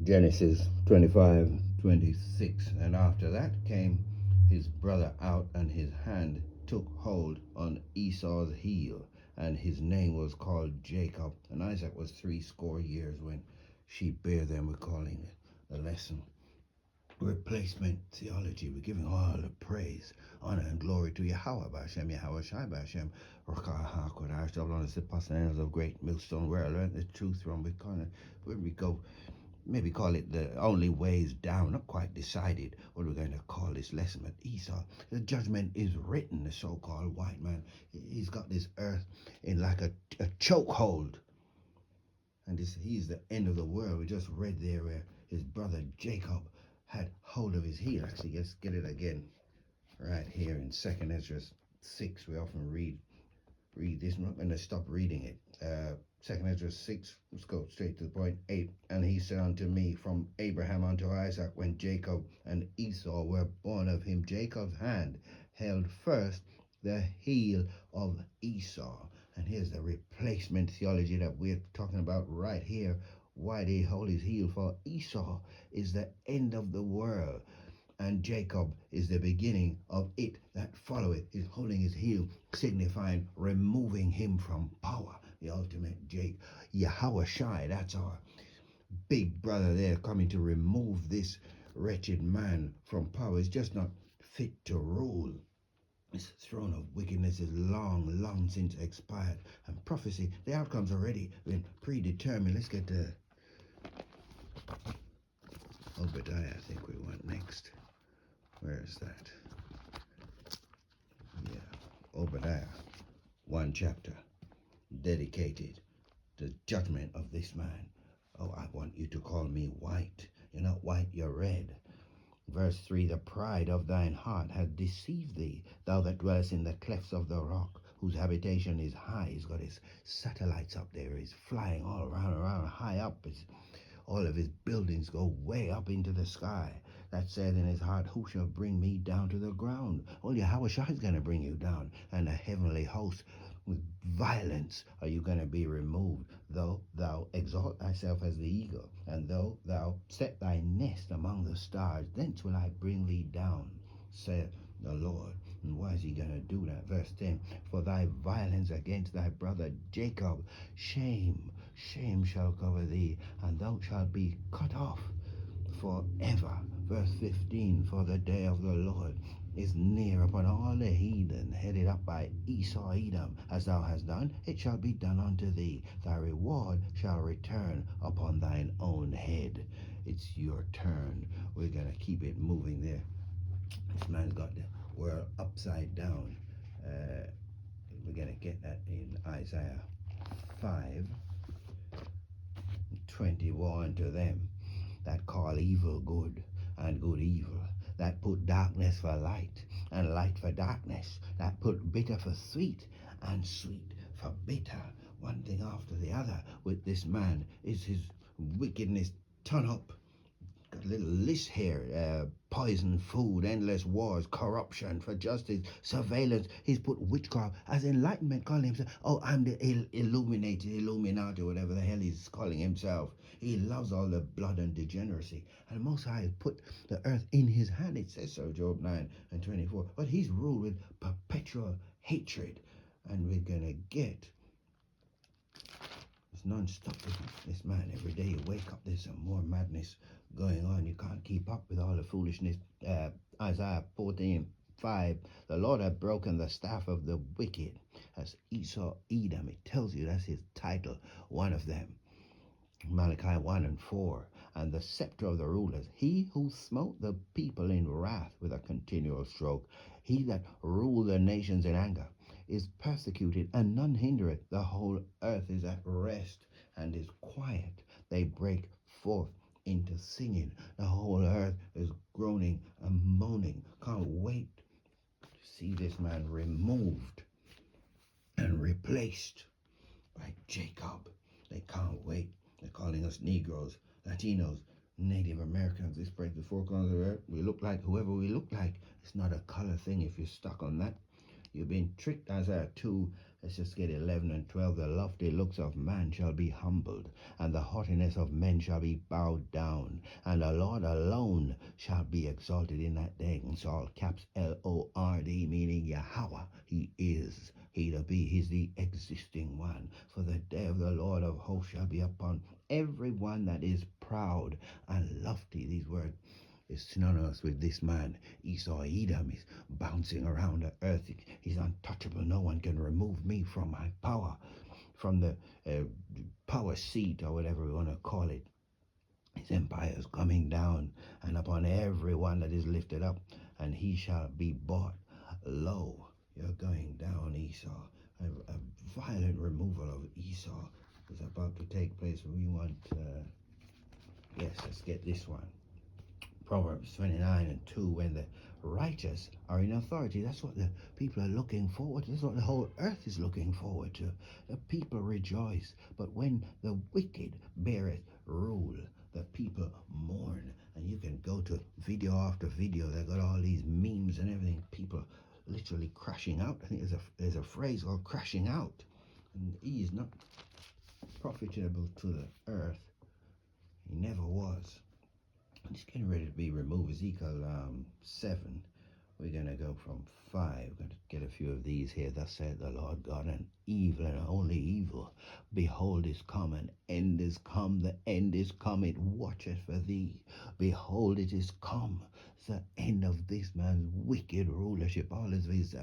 Genesis 25:26. And after that came his brother out, and his hand took hold on Esau's heel, and his name was called Jacob. And Isaac was 60 years when she bare them. We're calling it the lesson. Replacement theology. We're giving all the praise, honor, and glory to Yahweh Bashem, Yahweh Shai Bashem, Rakah HaKodash, the Lord, the apostles of great millstone, where I learned the truth from. When we go, maybe call it the only ways down, not quite decided what we're going to call this lesson. But Esau, the judgment is written. The so-called white man, he's got this earth in like a chokehold, and he's the end of the world. We just read there where his brother Jacob had hold of his heel. Actually, let's get it again right here in 2nd Ezra 6. We often read this. I'm not going to stop reading it. 2nd Ezra 6, let's go straight to the point. 8. And he said unto me, from Abraham unto Isaac, when Jacob and Esau were born of him, Jacob's hand held first the heel of Esau. And here's the replacement theology that we're talking about right here. Why they hold his heel? For Esau is the end of the world, and Jacob is the beginning of it that followeth. Is holding his heel, signifying removing him from power. The ultimate Yahweh Shai, that's our big brother there, coming to remove this wretched man from power. He's just not fit to rule. This throne of wickedness is long since expired. And prophecy, the outcome's already been predetermined. Let's get to Obadiah, I think we want next. Where is that? Yeah, Obadiah, one chapter, dedicated to the judgment of this man. Oh, I want you to call me white. You're not white, you're red. Verse 3, the pride of thine heart hath deceived thee, thou that dwellest in the clefts of the rock, whose habitation is high. He's got his satellites up there. He's flying all around, high up. All of his buildings go way up into the sky. That saith in his heart, who shall bring me down to the ground? Well, Yahweh Shai is going to bring you down, and the heavenly host with violence are you going to be removed. Though thou exalt thyself as the eagle, and though thou set thy nest among the stars, thence will I bring thee down, saith the Lord. And why is he going to do that? Verse 10, for thy violence against thy brother Jacob, shame shall cover thee, and thou shalt be cut off forever. Verse 15, for the day of the Lord is near upon all the heathen, headed up by Esau Edom. As thou hast done, it shall be done unto thee. Thy reward shall return upon thine own head. It's your turn. We're going to keep it moving there. This man's got the world upside down. We're going to get that in Isaiah 5:21. To them that call evil good and good evil, that put darkness for light and light for darkness, that put bitter for sweet and sweet for bitter. One thing after the other with this man is his wickedness turn up. Got a little list here. Poison, food, endless wars, corruption for justice, surveillance. He's put witchcraft as enlightenment, calling himself, oh, I'm the illuminated, Illuminati, whatever the hell he's calling himself. He loves all the blood and degeneracy. And the Most High has put the earth in his hand. It says so, Job 9:24. But he's ruled with perpetual hatred. And we're going to get it's non-stop with this man. Every day you wake up, there's some more madness going on. You can't keep up with all the foolishness. Isaiah 14:5. The Lord hath broken the staff of the wicked. That's Esau Edom. It tells you that's his title, one of them. Malachi 1:4. And the scepter of the rulers, he who smote the people in wrath with a continual stroke, he that ruled the nations in anger, is persecuted, and none hindereth. The whole earth is at rest and is quiet. They break forth into singing. The whole earth is groaning and moaning. Can't wait to see this man removed and replaced by Jacob. They can't wait. They're calling us Negroes, Latinos, Native Americans. This breaks the four corners of the earth. We look like whoever we look like. It's not a color thing if you're stuck on that. You've been tricked. Isaiah 2 Let's just get 11 and 12. The lofty looks of man shall be humbled, and the haughtiness of men shall be bowed down, and the Lord alone shall be exalted in that day. It's all caps Lord, meaning Yahweh. He is, he to be, he's the existing one. For the day of the Lord of hosts shall be upon every one that is proud and lofty. These words is synonymous with this man. Esau, Edom, is bouncing around the earth. He's untouchable. No one can remove me from my power, from the power seat, or whatever we want to call it. His empire is coming down, and upon every one that is lifted up, and he shall be brought low. You're going down, Esau. A violent removal of Esau is about to take place. We want, yes, let's get this one. Proverbs 29 and 2, when the righteous are in authority. That's what the people are looking forward to. That's what the whole earth is looking forward to. The people rejoice. But when the wicked beareth rule, the people mourn. And you can go to video after video. They've got all these memes and everything. People literally crashing out. I think there's a phrase called crashing out. And he is not profitable to the earth. He never was. It's getting ready to be removed. Ezekiel 7. We're going to go from 5. We're going to get a few of these here. Thus saith the Lord God, and evil and only evil. Behold is come, and end is come. The end is come. It watcheth for thee. Behold, it is come. It's the end of this man's wicked rulership. All of his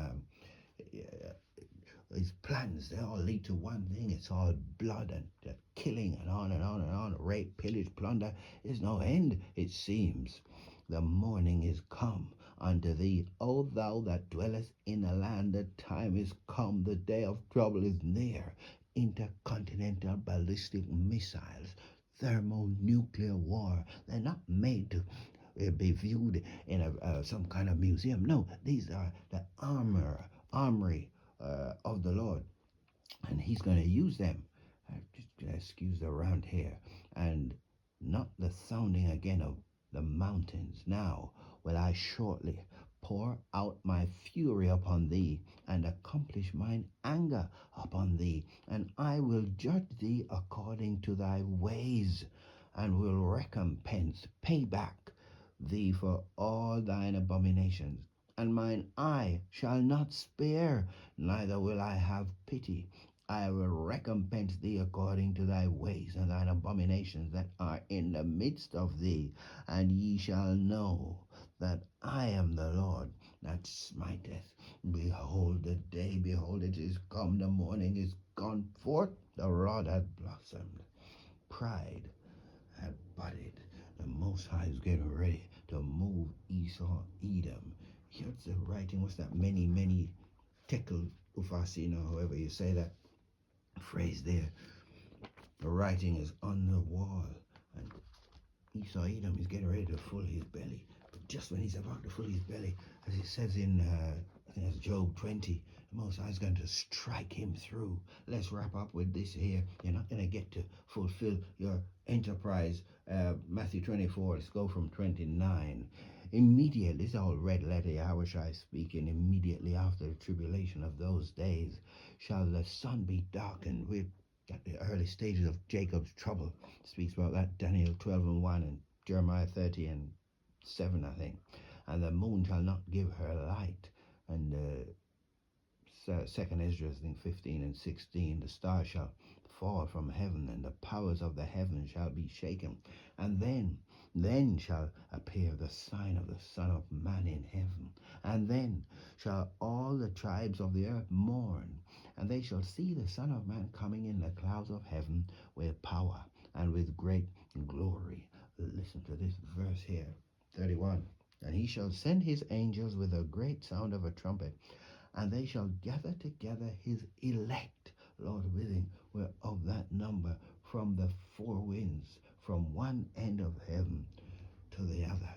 plans, they all lead to one thing. It's all blood and killing and on and on and on. Rape, pillage, plunder. There's no end, it seems. The morning is come unto thee, O thou that dwellest in the land. The time is come, the day of trouble is near. Intercontinental ballistic missiles, thermonuclear war. They're not made to be viewed in some kind of museum. No, these are the armory of the Lord, and he's going to use them. Just excuse the round here. And not the sounding again of the mountains. Now will I shortly pour out my fury upon thee, and accomplish mine anger upon thee, and I will judge thee according to thy ways, and will pay back thee for all thine abominations. And mine eye shall not spare, neither will I have pity. I will recompense thee according to thy ways and thine abominations that are in the midst of thee. And ye shall know that I am the Lord that smiteth. Behold the day, behold it is come, the morning is gone forth, the rod hath blossomed, pride had budded. The Most High is getting ready to move Esau, Edom. Here's the writing. What's that? Many tekel ufasino, however you say that phrase there. The writing is on the wall, and Esau, Edom is getting ready to fill his belly. But just when he's about to fill his belly, as it says in I think that's Job 20, the Most High is going to strike him through. Let's wrap up with this here. You're not going to get to fulfill your enterprise. Matthew 24, let's go from 29. Immediately, this is all red letter, Yahushua speaking, immediately after the tribulation of those days shall the sun be darkened. We're at the early stages of Jacob's trouble. It speaks about that, Daniel 12 and 1 and Jeremiah 30 and 7, I think. And the moon shall not give her light. And Second Ezra, I think 15 and 16, the stars shall fall from heaven, and the powers of the heavens shall be shaken. And then shall appear the sign of the Son of Man in heaven. And then shall all the tribes of the earth mourn, and they shall see the Son of Man coming in the clouds of heaven with power and with great glory. Listen to this verse here, 31. And he shall send his angels with a great sound of a trumpet, and they shall gather together his elect, Lord willing, we're of that number, from the four winds, from one end of heaven to the other.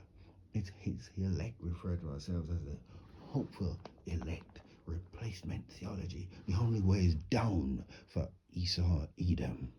It's his elect. Refer to ourselves as the hopeful elect. Replacement theology. The only way is down for Esau, Edom.